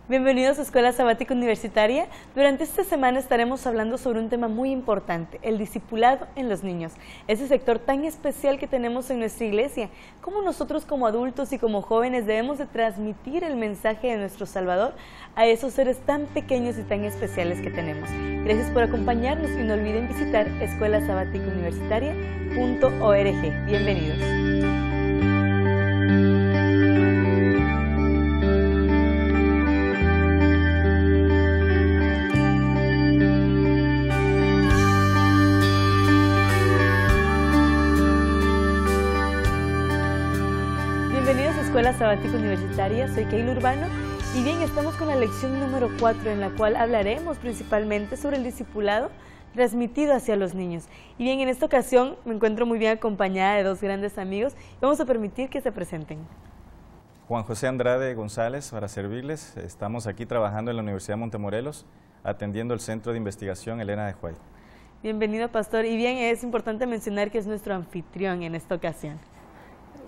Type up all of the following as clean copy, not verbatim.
Bienvenidos a Escuela Sabática Universitaria. Durante esta semana estaremos hablando sobre un tema muy importante, el discipulado en los niños. Ese sector tan especial que tenemos en nuestra iglesia. Cómo nosotros como adultos y como jóvenes debemos de transmitir el mensaje de nuestro Salvador a esos seres tan pequeños y tan especiales que tenemos. Gracias por acompañarnos y no olviden visitar escuelasabaticauniversitaria.org. Bienvenidos. Escuela Sabática Universitaria, soy Keila Urbano y bien, estamos con la lección número 4 en la cual hablaremos principalmente sobre el discipulado transmitido hacia los niños. Y bien, en esta ocasión me encuentro muy bien acompañada de dos grandes amigos y vamos a permitir que se presenten. Juan José Andrade González, para servirles. Estamos aquí trabajando en la Universidad de Montemorelos, atendiendo el Centro de Investigación Elena de White. Bienvenido, pastor. Y bien, es importante mencionar que es nuestro anfitrión en esta ocasión.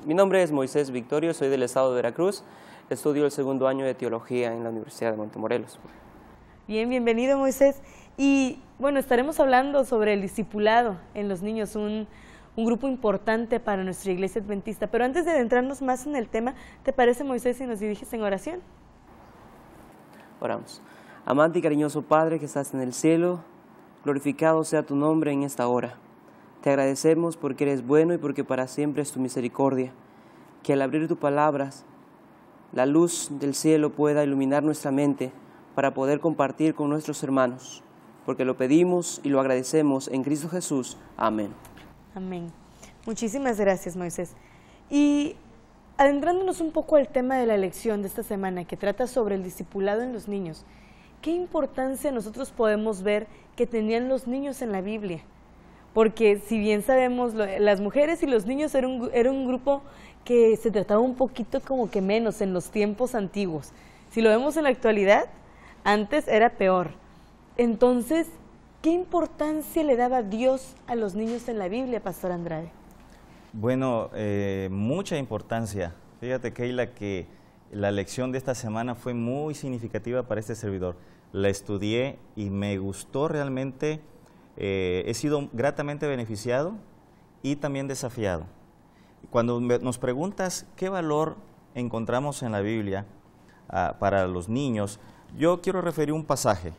Mi nombre es Moisés Victorio, soy del estado de Veracruz, estudio el segundo año de Teología en la Universidad de Montemorelos. Bien, bienvenido Moisés. Y bueno, estaremos hablando sobre el discipulado en los niños, un grupo importante para nuestra iglesia adventista. Pero antes de adentrarnos más en el tema, ¿te parece, Moisés, si nos diriges en oración? Oramos. Amante y cariñoso Padre que estás en el cielo, glorificado sea tu nombre en esta hora. Te agradecemos porque eres bueno y porque para siempre es tu misericordia. Que al abrir tus palabras, la luz del cielo pueda iluminar nuestra mente para poder compartir con nuestros hermanos. Porque lo pedimos y lo agradecemos en Cristo Jesús. Amén. Amén. Muchísimas gracias, Moisés. Y adentrándonos un poco al tema de la lección de esta semana, que trata sobre el discipulado en los niños, ¿qué importancia nosotros podemos ver que tenían los niños en la Biblia? Porque si bien sabemos, las mujeres y los niños era un grupo que se trataba un poquito como que menos en los tiempos antiguos. Si lo vemos en la actualidad, antes era peor. Entonces, ¿qué importancia le daba Dios a los niños en la Biblia, Pastor Andrade? Bueno, mucha importancia. Fíjate, Keila, que la lección de esta semana fue muy significativa para este servidor. La estudié y me gustó realmente. He sido gratamente beneficiado y también desafiado. Cuando nos preguntas qué valor encontramos en la Biblia para los niños, yo quiero referir un pasaje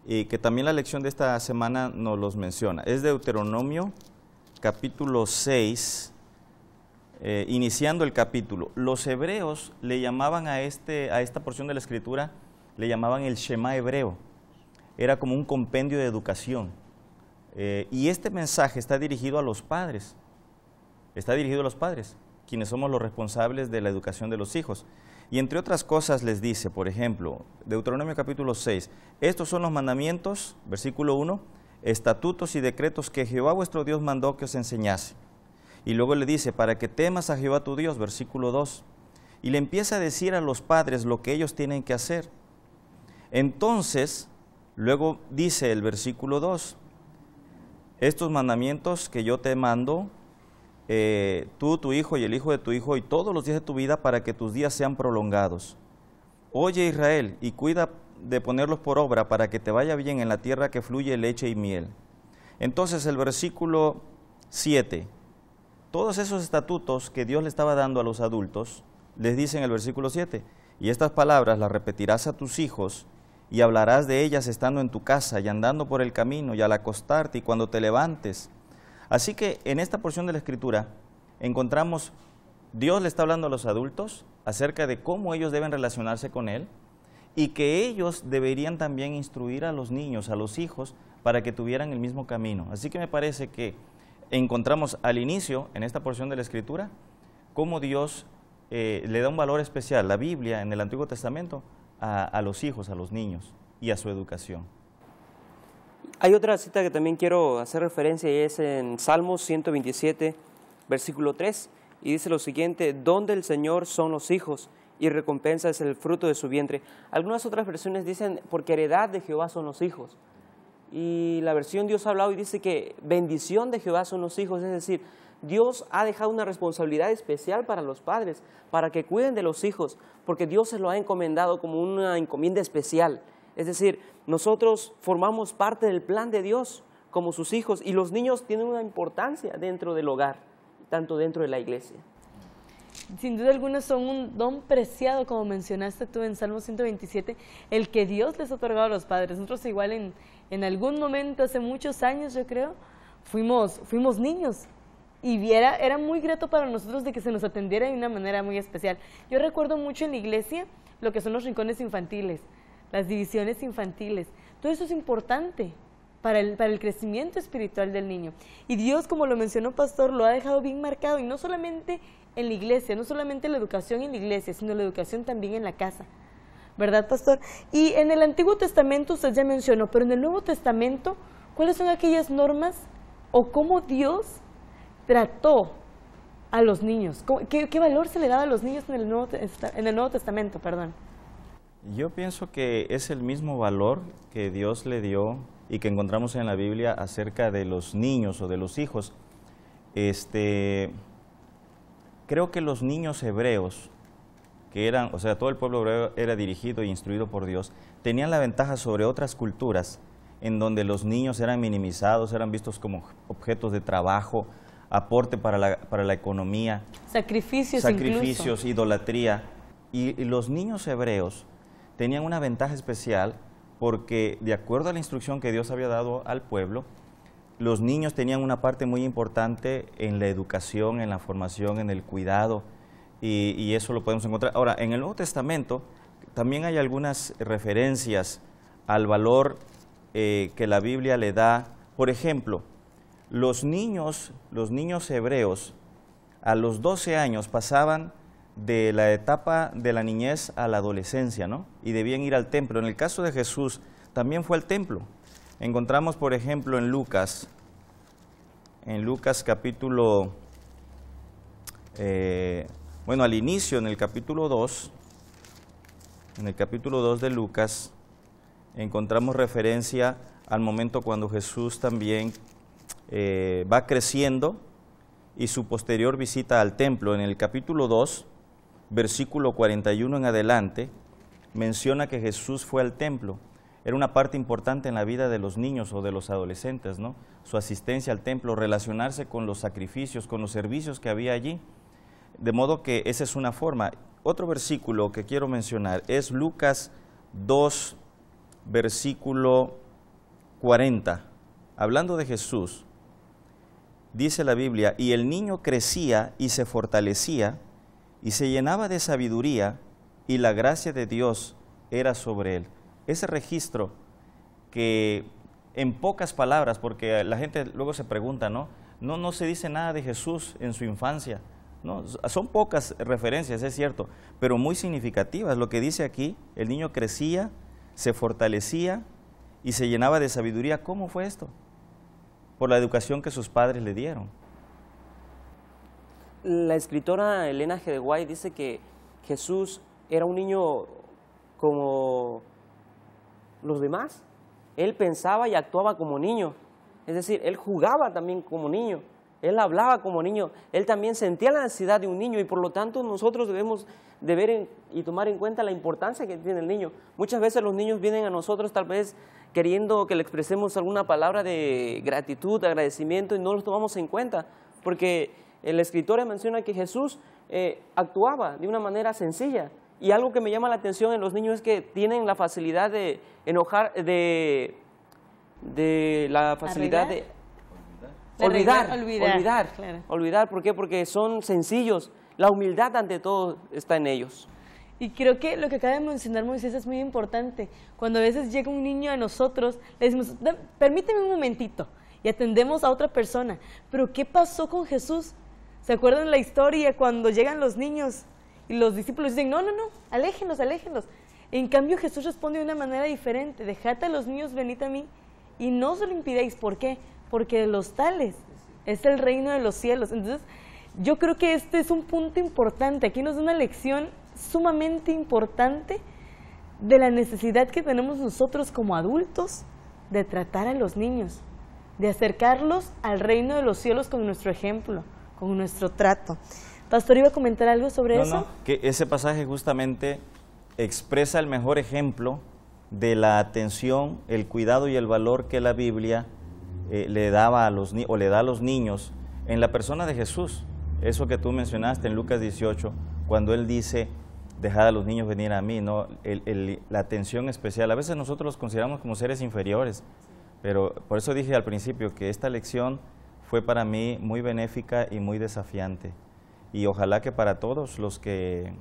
que también la lección de esta semana nos los menciona. Es Deuteronomio capítulo 6, iniciando el capítulo. Los hebreos le llamaban a esta porción de la Escritura, le llamaban el Shema hebreo. Era como un compendio de educación. Y este mensaje está dirigido a los padres, quienes somos los responsables de la educación de los hijos. Y entre otras cosas les dice, por ejemplo, Deuteronomio capítulo 6, estos son los mandamientos, versículo 1, estatutos y decretos que Jehová vuestro Dios mandó que os enseñase. Y luego le dice, para que temas a Jehová tu Dios, versículo 2. Y le empieza a decir a los padres lo que ellos tienen que hacer. Entonces, luego dice el versículo 2, estos mandamientos que yo te mando, tú, tu hijo y el hijo de tu hijo y todos los días de tu vida para que tus días sean prolongados. Oye Israel, y cuida de ponerlos por obra para que te vaya bien en la tierra que fluye leche y miel. Entonces el versículo 7, todos esos estatutos que Dios le estaba dando a los adultos, les dice en el versículo 7, y estas palabras las repetirás a tus hijos, y hablarás de ellas estando en tu casa y andando por el camino y al acostarte y cuando te levantes. Así que en esta porción de la Escritura encontramos, Dios le está hablando a los adultos acerca de cómo ellos deben relacionarse con Él y que ellos deberían también instruir a los niños, a los hijos, para que tuvieran el mismo camino. Así que me parece que encontramos al inicio, en esta porción de la Escritura, cómo Dios le da un valor especial, la Biblia en el Antiguo Testamento, a los hijos, a los niños y a su educación. Hay otra cita que también quiero hacer referencia y es en Salmos 127, versículo 3, y dice lo siguiente, donde el Señor son los hijos y recompensa es el fruto de su vientre. Algunas otras versiones dicen, porque heredad de Jehová son los hijos. Y la versión Dios ha hablado y dice que bendición de Jehová son los hijos, es decir, Dios ha dejado una responsabilidad especial para los padres, para que cuiden de los hijos, porque Dios se lo ha encomendado como una encomienda especial. Es decir, nosotros formamos parte del plan de Dios como sus hijos, y los niños tienen una importancia dentro del hogar, tanto dentro de la iglesia. Sin duda alguna son un don preciado, como mencionaste tú en Salmo 127, el que Dios les ha otorgado a los padres. Nosotros igual en algún momento, hace muchos años yo creo, fuimos niños, y era muy grato para nosotros de que se nos atendiera de una manera muy especial. Yo recuerdo mucho en la iglesia lo que son los rincones infantiles, las divisiones infantiles. Todo eso es importante para el crecimiento espiritual del niño. Y Dios, como lo mencionó Pastor, lo ha dejado bien marcado, y no solamente en la iglesia, no solamente la educación en la iglesia, sino la educación también en la casa. ¿Verdad, Pastor? Y en el Antiguo Testamento usted ya mencionó, pero en el Nuevo Testamento, ¿cuáles son aquellas normas o cómo Dios trató a los niños? ¿Qué valor se le daba a los niños en el Nuevo Testamento? Perdón. Yo pienso que es el mismo valor que Dios le dio y que encontramos en la Biblia acerca de los niños o de los hijos. Creo que los niños hebreos, que eran, o sea, todo el pueblo hebreo era dirigido e instruido por Dios, tenían la ventaja sobre otras culturas en donde los niños eran minimizados, eran vistos como objetos de trabajo, aporte para la economía. Sacrificios incluso. Idolatría. Y los niños hebreos tenían una ventaja especial porque, de acuerdo a la instrucción que Dios había dado al pueblo, los niños tenían una parte muy importante en la educación, en la formación, en el cuidado, y eso lo podemos encontrar. Ahora, en el Nuevo Testamento también hay algunas referencias al valor que la Biblia le da. Por ejemplo, los niños hebreos a los 12 años pasaban de la etapa de la niñez a la adolescencia, ¿no? Y debían ir al templo. En el caso de Jesús, también fue al templo. Encontramos, por ejemplo, en Lucas capítulo, al inicio, en el capítulo 2 de Lucas, encontramos referencia al momento cuando Jesús también va creciendo y su posterior visita al templo. En el capítulo 2, versículo 41 en adelante, menciona que Jesús fue al templo. Era una parte importante en la vida de los niños o de los adolescentes, ¿no? Su asistencia al templo, relacionarse con los sacrificios, con los servicios que había allí. De modo que esa es una forma. Otro versículo que quiero mencionar es Lucas 2, versículo 40. Hablando de Jesús, dice la Biblia, y el niño crecía y se fortalecía y se llenaba de sabiduría, y la gracia de Dios era sobre él. Ese registro que en pocas palabras, porque la gente luego se pregunta, no se dice nada de Jesús en su infancia, ¿no? Son pocas referencias, es cierto, pero muy significativas. Lo que dice aquí, el niño crecía, se fortalecía y se llenaba de sabiduría. ¿Cómo fue esto? Por la educación que sus padres le dieron. La escritora Elena G. de White dice que Jesús era un niño como los demás. Él pensaba y actuaba como niño, es decir, él jugaba también como niño, él hablaba como niño, él también sentía la necesidad de un niño, y por lo tanto nosotros debemos de ver y tomar en cuenta la importancia que tiene el niño. Muchas veces los niños vienen a nosotros tal vez queriendo que le expresemos alguna palabra de gratitud, de agradecimiento, y no los tomamos en cuenta, porque la escritora menciona que Jesús actuaba de una manera sencilla. Y algo que me llama la atención en los niños es que tienen la facilidad de enojar, de la facilidad de olvidar. ¿Por qué? Porque son sencillos. La humildad ante todo está en ellos. Y creo que lo que acaba de mencionar Moisés es muy importante. Cuando a veces llega un niño a nosotros, le decimos, permíteme un momentito, y atendemos a otra persona. Pero ¿qué pasó con Jesús? ¿Se acuerdan la historia cuando llegan los niños y los discípulos dicen, no, aléjenlos? En cambio Jesús responde de una manera diferente: dejad a los niños, venid a mí, y no se lo impidéis. ¿Por qué? Porque de los tales es el reino de los cielos. Entonces, yo creo que este es un punto importante. Aquí nos da una lección sumamente importante de la necesidad que tenemos nosotros como adultos de tratar a los niños, de acercarlos al reino de los cielos con nuestro ejemplo, con nuestro trato. Pastor, ¿iba a comentar algo sobre eso? No, que ese pasaje justamente expresa el mejor ejemplo de la atención, el cuidado y el valor que la Biblia le daba a los o le da a los niños en la persona de Jesús. Eso que tú mencionaste en Lucas 18, cuando Él dice, dejad a los niños venir a mí, ¿no? La atención especial. A veces nosotros los consideramos como seres inferiores, pero por eso dije al principio que esta lección fue para mí muy benéfica y muy desafiante. Y ojalá que para todos los que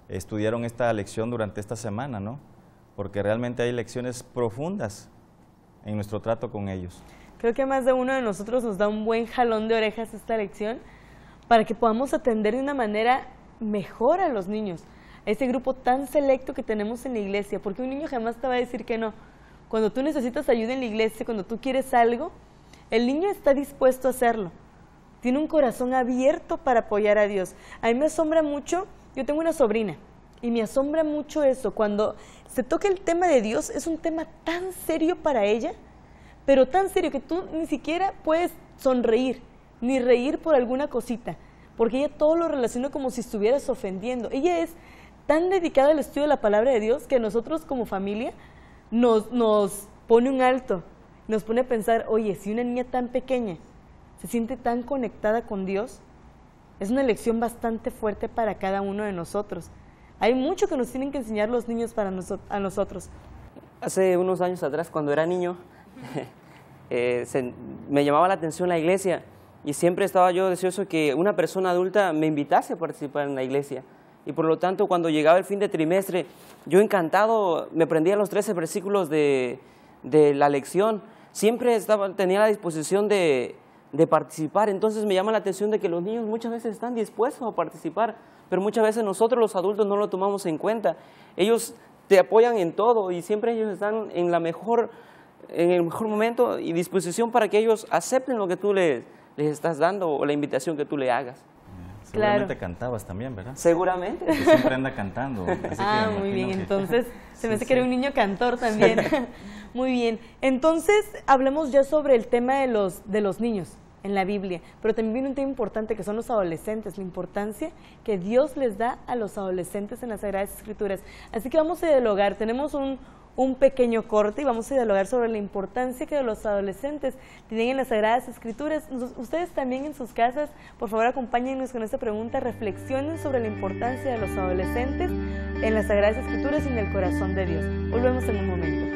estudiaron esta lección durante esta semana, ¿no? Porque realmente hay lecciones profundas en nuestro trato con ellos. Creo que más de uno de nosotros nos da un buen jalón de orejas esta lección para que podamos atender de una manera mejor a los niños, a ese grupo tan selecto que tenemos en la iglesia, porque un niño jamás te va a decir que no. Cuando tú necesitas ayuda en la iglesia, cuando tú quieres algo, el niño está dispuesto a hacerlo. Tiene un corazón abierto para apoyar a Dios. A mí me asombra mucho, yo tengo una sobrina, y me asombra mucho eso, cuando se toca el tema de Dios, es un tema tan serio para ella, pero tan serio que tú ni siquiera puedes sonreír, ni reír por alguna cosita, porque ella todo lo relaciona como si estuvieras ofendiendo. Ella es tan dedicada al estudio de la palabra de Dios que nosotros como familia nos pone un alto, nos pone a pensar, oye, si una niña tan pequeña se siente tan conectada con Dios, es una lección bastante fuerte para cada uno de nosotros. Hay mucho que nos tienen que enseñar los niños a nosotros. Hace unos años atrás, cuando era niño, me llamaba la atención la iglesia y siempre estaba yo deseoso que una persona adulta me invitase a participar en la iglesia. Y por lo tanto, cuando llegaba el fin de trimestre, yo encantado me prendía los 13 versículos de la lección. Siempre tenía la disposición de participar. Entonces me llama la atención de que los niños muchas veces están dispuestos a participar, pero muchas veces nosotros los adultos no lo tomamos en cuenta. Ellos te apoyan en todo y siempre ellos están en el mejor momento y disposición para que ellos acepten lo que tú les estás dando o la invitación que tú le hagas. Seguramente cantabas también, ¿verdad? Seguramente. Porque siempre anda cantando. Así muy bien. que... Entonces, se me hace que era un niño cantor también. Muy bien. Entonces, hablemos ya sobre el tema de los niños en la Biblia, pero también viene un tema importante que son los adolescentes, la importancia que Dios les da a los adolescentes en las Sagradas Escrituras. Así que vamos a dialogar, tenemos un pequeño corte y vamos a dialogar sobre la importancia que los adolescentes tienen en las Sagradas Escrituras. Ustedes también en sus casas, por favor acompáñennos con esta pregunta, reflexionen sobre la importancia de los adolescentes en las Sagradas Escrituras y en el corazón de Dios. Volvemos en un momento.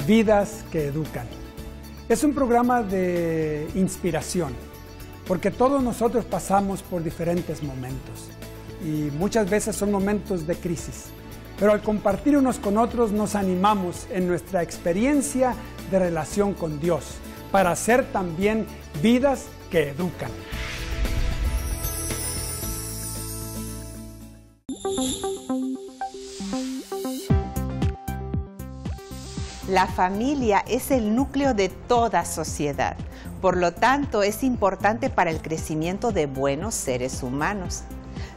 Vidas que educan. Es un programa de inspiración, porque todos nosotros pasamos por diferentes momentos y muchas veces son momentos de crisis, pero al compartir unos con otros nos animamos en nuestra experiencia de relación con Dios para hacer también vidas que educan. La familia es el núcleo de toda sociedad, por lo tanto es importante para el crecimiento de buenos seres humanos.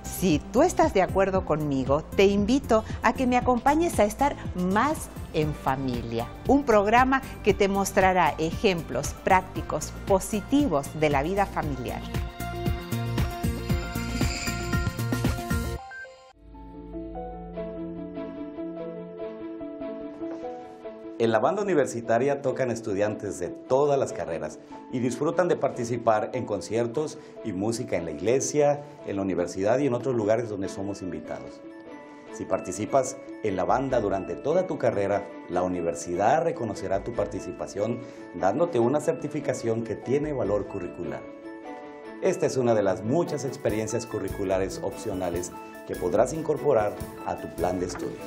Si tú estás de acuerdo conmigo, te invito a que me acompañes a estar más en familia, un programa que te mostrará ejemplos prácticos, positivos de la vida familiar. En la banda universitaria tocan estudiantes de todas las carreras y disfrutan de participar en conciertos y música en la iglesia, en la universidad y en otros lugares donde somos invitados. Si participas en la banda durante toda tu carrera, la universidad reconocerá tu participación dándote una certificación que tiene valor curricular. Esta es una de las muchas experiencias curriculares opcionales que podrás incorporar a tu plan de estudio.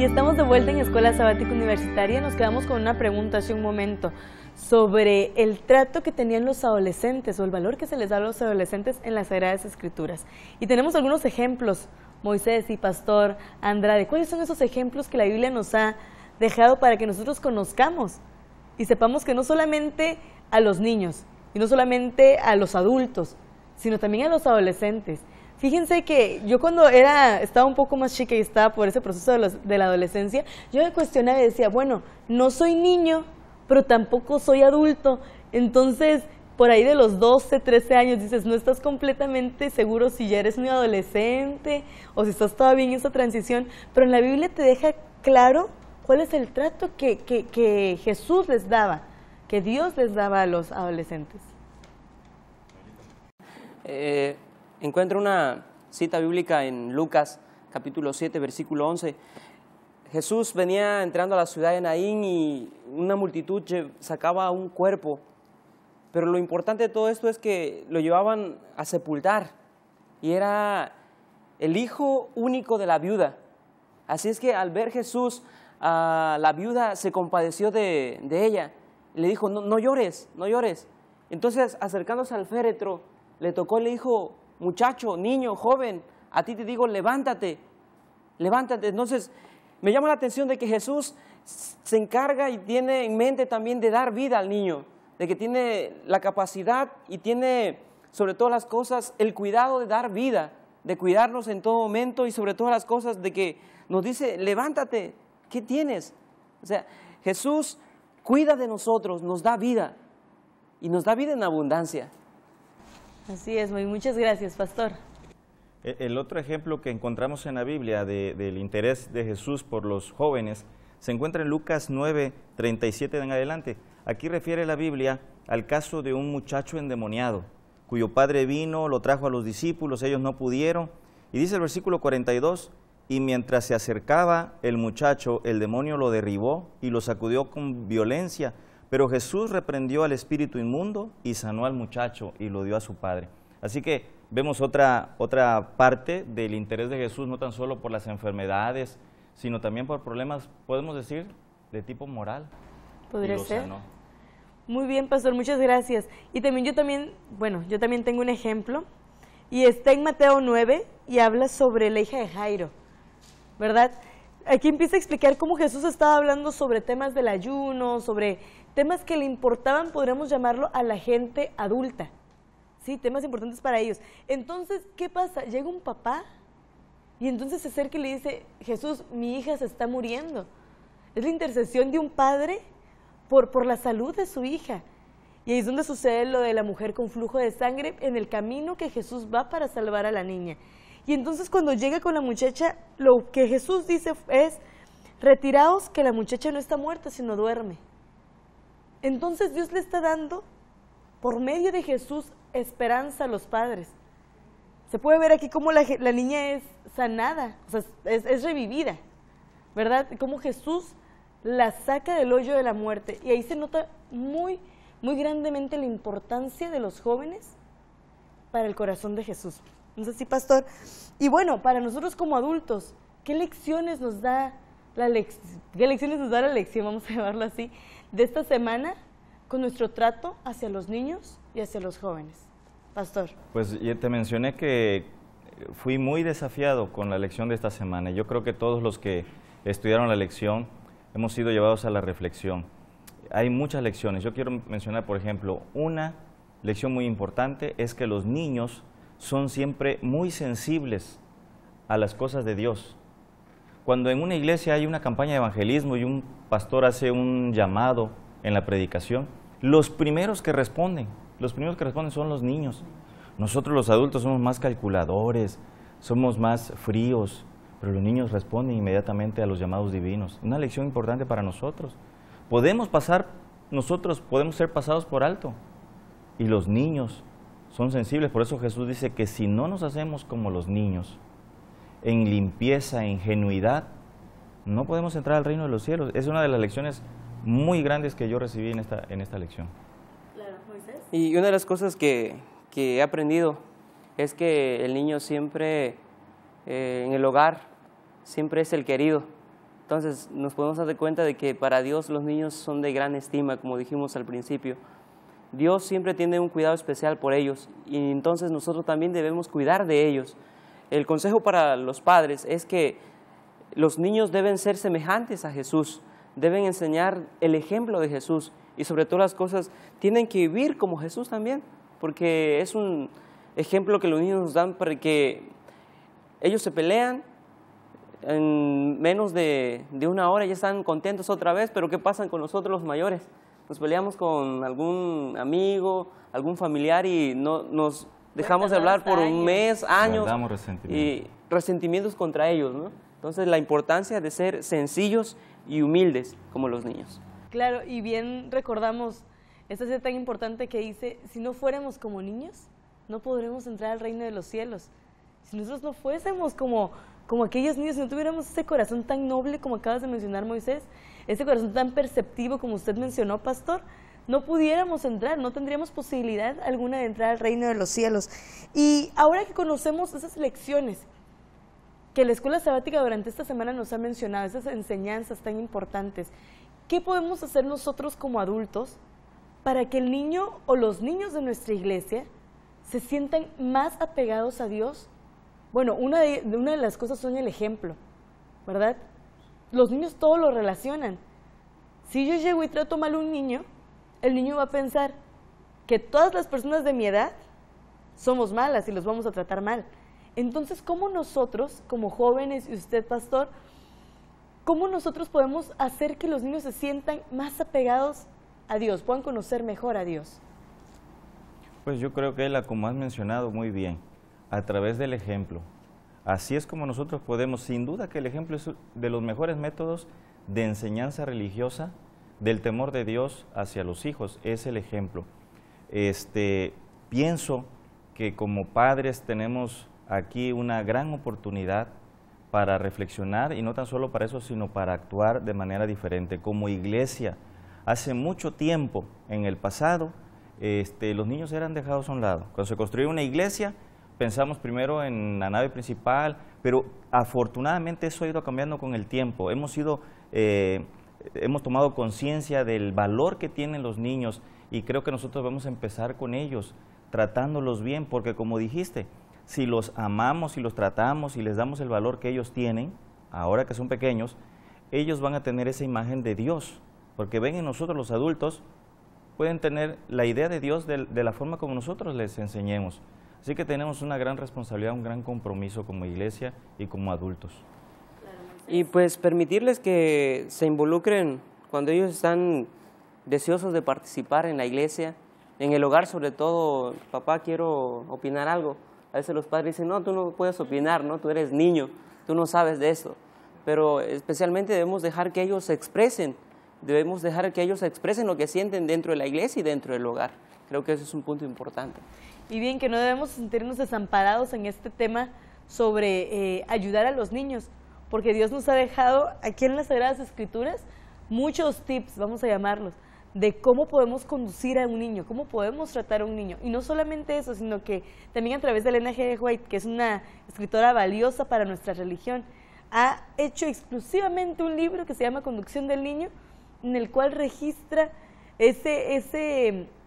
estamos de vuelta en Escuela Sabática Universitaria. Nos quedamos con una pregunta hace un momento sobre el trato que tenían los adolescentes o el valor que se les da a los adolescentes en las Sagradas Escrituras. Y tenemos algunos ejemplos, Moisés y Pastor Andrade. ¿Cuáles son esos ejemplos que la Biblia nos ha dejado para que nosotros conozcamos y sepamos que no solamente a los niños y no solamente a los adultos, sino también a los adolescentes? Fíjense que yo cuando estaba un poco más chica y estaba por ese proceso de la adolescencia, yo me cuestionaba y decía, bueno, no soy niño, pero tampoco soy adulto. Entonces, por ahí de los 12, 13 años, dices, no estás completamente seguro si ya eres un adolescente o si estás todavía en esa transición, pero en la Biblia te deja claro cuál es el trato que Jesús les daba, que Dios les daba a los adolescentes. Encuentro una cita bíblica en Lucas, capítulo 7, versículo 11. Jesús venía entrando a la ciudad de Naín y una multitud sacaba un cuerpo. Pero lo importante de todo esto es que lo llevaban a sepultar. Y era el hijo único de la viuda. Así es que al ver Jesús, la viuda se compadeció de ella. Le dijo, no llores, no llores. Entonces, acercándose al féretro, le tocó y le dijo, muchacho, niño, joven, a ti te digo, levántate, levántate. Entonces, me llama la atención de que Jesús se encarga y tiene en mente también de dar vida al niño, de que tiene la capacidad y tiene, sobre todas las cosas, el cuidado de dar vida, de cuidarnos en todo momento y sobre todas las cosas de que nos dice, levántate, ¿qué tienes? O sea, Jesús cuida de nosotros, nos da vida y nos da vida en abundancia. Así es, muy muchas gracias, Pastor. El otro ejemplo que encontramos en la Biblia del interés de Jesús por los jóvenes se encuentra en Lucas 9, 37 en adelante. Aquí refiere la Biblia al caso de un muchacho endemoniado, cuyo padre vino, lo trajo a los discípulos, ellos no pudieron. Y dice el versículo 42, y mientras se acercaba el muchacho, el demonio lo derribó y lo sacudió con violencia. Pero Jesús reprendió al espíritu inmundo y sanó al muchacho y lo dio a su padre. Así que vemos otra parte del interés de Jesús, no tan solo por las enfermedades, sino también por problemas, podemos decir, de tipo moral. ¿Podría ser? Sanó. Muy bien, Pastor, muchas gracias. Y también yo también tengo un ejemplo, y está en Mateo 9, y habla sobre la hija de Jairo, ¿verdad? Aquí empieza a explicar cómo Jesús estaba hablando sobre temas del ayuno, sobre temas que le importaban, podríamos llamarlo, a la gente adulta, ¿sí? Temas importantes para ellos. Entonces, ¿qué pasa? Llega un papá y entonces se acerca y le dice, Jesús, mi hija se está muriendo. Es la intercesión de un padre por la salud de su hija. Y ahí es donde sucede lo de la mujer con flujo de sangre en el camino que Jesús va para salvar a la niña. Y entonces cuando llega con la muchacha, lo que Jesús dice es, retiraos que la muchacha no está muerta, sino duerme. Entonces Dios le está dando, por medio de Jesús, esperanza a los padres. Se puede ver aquí cómo la niña es sanada, o sea, es revivida, ¿verdad? Cómo Jesús la saca del hoyo de la muerte. Y ahí se nota muy, muy grandemente la importancia de los jóvenes para el corazón de Jesús. Entonces, sí, Pastor. Y bueno, para nosotros como adultos, ¿qué lecciones nos da la lección, vamos a llamarlo así, de esta semana con nuestro trato hacia los niños y hacia los jóvenes? Pastor. Pues ya te mencioné que fui muy desafiado con la lección de esta semana. Yo creo que todos los que estudiaron la lección hemos sido llevados a la reflexión. Hay muchas lecciones. Yo quiero mencionar, por ejemplo, una lección muy importante es que los niños son siempre muy sensibles a las cosas de Dios. Cuando en una iglesia hay una campaña de evangelismo y un pastor hace un llamado en la predicación, los primeros que responden son los niños. Nosotros los adultos somos más calculadores, somos más fríos, pero los niños responden inmediatamente a los llamados divinos. Una lección importante para nosotros. Nosotros podemos ser pasados por alto y los niños son sensibles. Por eso Jesús dice que si no nos hacemos como los niños, en limpieza, en ingenuidad, no podemos entrar al reino de los cielos. Es una de las lecciones muy grandes que yo recibí en esta lección. Claro, Moisés. Y una de las cosas que he aprendido es que el niño siempre, en el hogar, siempre es el querido. Entonces nos podemos dar cuenta de que para Dios los niños son de gran estima, como dijimos al principio. Dios siempre tiene un cuidado especial por ellos y entonces nosotros también debemos cuidar de ellos. El consejo para los padres es que los niños deben ser semejantes a Jesús, deben enseñar el ejemplo de Jesús y sobre todas las cosas tienen que vivir como Jesús también, porque es un ejemplo que los niños nos dan para que ellos se pelean, en menos de una hora ya están contentos otra vez, pero ¿qué pasa con nosotros los mayores? Nos peleamos con algún amigo, algún familiar y no nos dejamos de hablar por un mes, años, y resentimientos contra ellos, ¿no? Entonces la importancia de ser sencillos y humildes como los niños. Claro, y bien recordamos esta cita tan importante que dice, si no fuéramos como niños, no podremos entrar al reino de los cielos. Si nosotros no fuésemos como aquellos niños, si no tuviéramos ese corazón tan noble como acabas de mencionar, Moisés, ese corazón tan perceptivo como usted mencionó, pastor, no pudiéramos entrar, no tendríamos posibilidad alguna de entrar al reino de los cielos. Y ahora que conocemos esas lecciones que la escuela sabática durante esta semana nos ha mencionado, esas enseñanzas tan importantes, ¿qué podemos hacer nosotros como adultos para que el niño o los niños de nuestra iglesia se sientan más apegados a Dios? Bueno, una de las cosas son el ejemplo, ¿verdad? Los niños todo lo relacionan. Si yo llego y trato mal a un niño, el niño va a pensar que todas las personas de mi edad somos malas y los vamos a tratar mal. Entonces, ¿cómo nosotros, como jóvenes y usted, pastor, cómo nosotros podemos hacer que los niños se sientan más apegados a Dios, puedan conocer mejor a Dios? Pues yo creo que como has mencionado muy bien, a través del ejemplo. Así es como nosotros podemos, sin duda que el ejemplo es de los mejores métodos de enseñanza religiosa, del temor de Dios hacia los hijos, es el ejemplo. Pienso que como padres tenemos aquí una gran oportunidad para reflexionar, y no tan solo para eso, sino para actuar de manera diferente. Como iglesia, hace mucho tiempo, en el pasado, los niños eran dejados a un lado. Cuando se construía una iglesia, pensamos primero en la nave principal, pero afortunadamente eso ha ido cambiando con el tiempo. Hemos tomado conciencia del valor que tienen los niños y creo que nosotros vamos a empezar con ellos, tratándolos bien, porque como dijiste, si los amamos y los tratamos y les damos el valor que ellos tienen, ahora que son pequeños, ellos van a tener esa imagen de Dios, porque ven en nosotros los adultos, pueden tener la idea de Dios de la forma como nosotros les enseñemos. Así que tenemos una gran responsabilidad, un gran compromiso como iglesia y como adultos. Y pues permitirles que se involucren cuando ellos están deseosos de participar en la iglesia, en el hogar sobre todo. Papá, quiero opinar algo. A veces los padres dicen, no, tú no puedes opinar, ¿no? Tú eres niño, tú no sabes de eso. Pero especialmente debemos dejar que ellos se expresen, debemos dejar que ellos expresen lo que sienten dentro de la iglesia y dentro del hogar. Creo que eso es un punto importante. Y bien, que no debemos sentirnos desamparados en este tema sobre ayudar a los niños, porque Dios nos ha dejado aquí en las Sagradas Escrituras muchos tips, vamos a llamarlos, de cómo podemos conducir a un niño, cómo podemos tratar a un niño. Y no solamente eso, sino que también a través de Elena G. White, que es una escritora valiosa para nuestra religión, ha hecho exclusivamente un libro que se llama Conducción del Niño, en el cual registra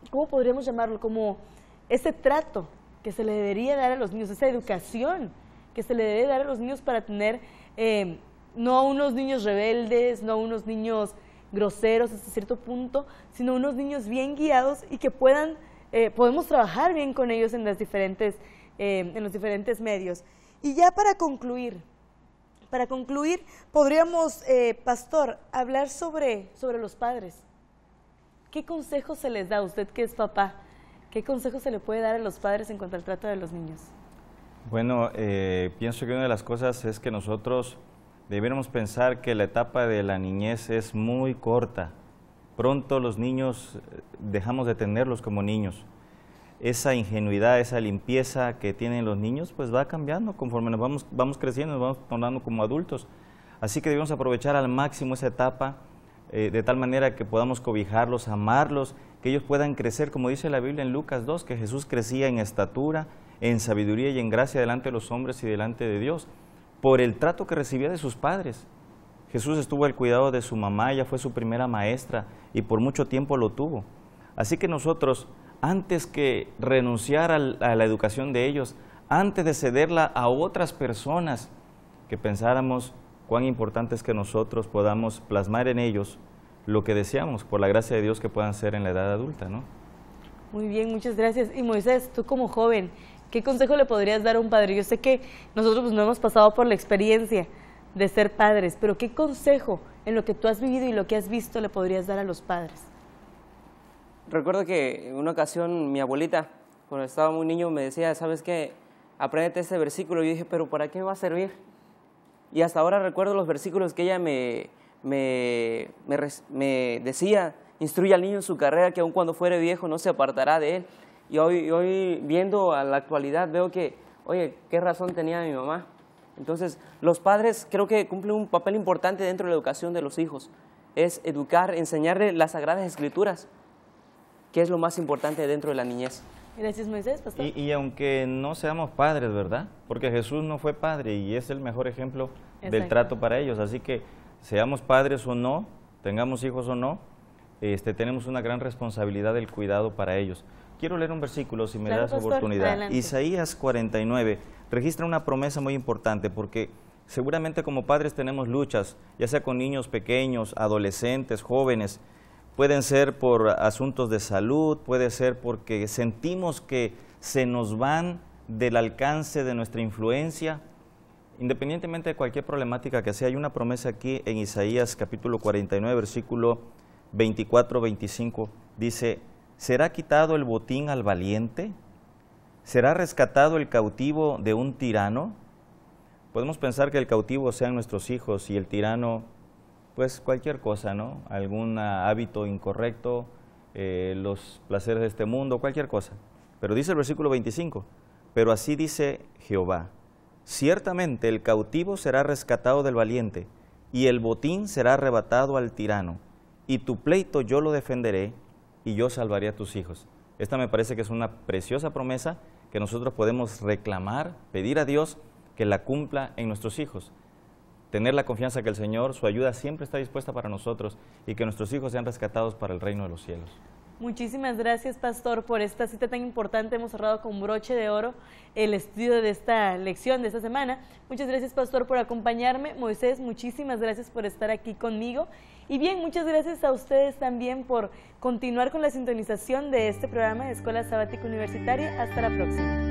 ¿cómo podríamos llamarlo? Como ese trato que se le debería dar a los niños, esa educación que se le debe dar a los niños para tener no a unos niños rebeldes, no a unos niños groseros hasta cierto punto, sino unos niños bien guiados y que podemos trabajar bien con ellos en los diferentes medios. Y ya para concluir, podríamos, pastor, hablar sobre los padres. ¿Qué consejos se les da a usted que es papá? ¿Qué consejos se le puede dar a los padres en cuanto al trato de los niños? Bueno, pienso que una de las cosas es que nosotros debiéramos pensar que la etapa de la niñez es muy corta. Pronto los niños dejamos de tenerlos como niños. Esa ingenuidad, esa limpieza que tienen los niños, pues va cambiando conforme nos vamos creciendo, nos vamos tornando como adultos. Así que debemos aprovechar al máximo esa etapa, de tal manera que podamos cobijarlos, amarlos, que ellos puedan crecer, como dice la Biblia en Lucas 2, que Jesús crecía en estatura, en sabiduría y en gracia delante de los hombres y delante de Dios, por el trato que recibía de sus padres. Jesús estuvo al cuidado de su mamá, ella fue su primera maestra y por mucho tiempo lo tuvo. Así que nosotros, antes que renunciar a la educación de ellos, antes de cederla a otras personas, que pensáramos cuán importante es que nosotros podamos plasmar en ellos lo que deseamos, por la gracia de Dios, que puedan ser en la edad adulta, ¿no? Muy bien, muchas gracias. Y Moisés, tú como joven, ¿qué consejo le podrías dar a un padre? Yo sé que nosotros pues, no hemos pasado por la experiencia de ser padres, pero ¿qué consejo en lo que tú has vivido y lo que has visto le podrías dar a los padres? Recuerdo que en una ocasión mi abuelita, cuando estaba muy niño, me decía, ¿sabes qué? Apréndete este versículo. Y yo dije, ¿pero para qué me va a servir? Y hasta ahora recuerdo los versículos que ella me decía: instruye al niño en su carrera, que aun cuando fuere viejo no se apartará de él. Y hoy viendo a la actualidad veo que, oye, qué razón tenía mi mamá. Entonces, los padres creo que cumplen un papel importante dentro de la educación de los hijos. Es educar, enseñarle las Sagradas Escrituras, que es lo más importante dentro de la niñez. Gracias, Moisés, pastor. Y aunque no seamos padres, ¿verdad? Porque Jesús no fue padre y es el mejor ejemplo del trato para ellos. Así que seamos padres o no, tengamos hijos o no, tenemos una gran responsabilidad del cuidado para ellos. Quiero leer un versículo, si me das oportunidad. Adelante. Isaías 49 registra una promesa muy importante, porque seguramente como padres tenemos luchas, ya sea con niños pequeños, adolescentes, jóvenes. Pueden ser por asuntos de salud, puede ser porque sentimos que se nos van del alcance de nuestra influencia. Independientemente de cualquier problemática que sea, hay una promesa aquí en Isaías capítulo 49, versículo 24-25. Dice: ¿será quitado el botín al valiente? ¿Será rescatado el cautivo de un tirano? Podemos pensar que el cautivo sean nuestros hijos y el tirano, pues cualquier cosa, ¿no? Algún hábito incorrecto, los placeres de este mundo, cualquier cosa. Pero dice el versículo 25, pero así dice Jehová: ciertamente el cautivo será rescatado del valiente, y el botín será arrebatado al tirano, y tu pleito yo lo defenderé, y yo salvaré a tus hijos. Esta me parece que es una preciosa promesa que nosotros podemos reclamar, pedir a Dios que la cumpla en nuestros hijos. Tener la confianza que el Señor, su ayuda siempre está dispuesta para nosotros y que nuestros hijos sean rescatados para el reino de los cielos. Muchísimas gracias, pastor, por esta cita tan importante. Hemos cerrado con broche de oro el estudio de esta lección de esta semana. Muchas gracias, pastor, por acompañarme. Moisés, muchísimas gracias por estar aquí conmigo. Y bien, muchas gracias a ustedes también por continuar con la sintonización de este programa de Escuela Sabática Universitaria. Hasta la próxima.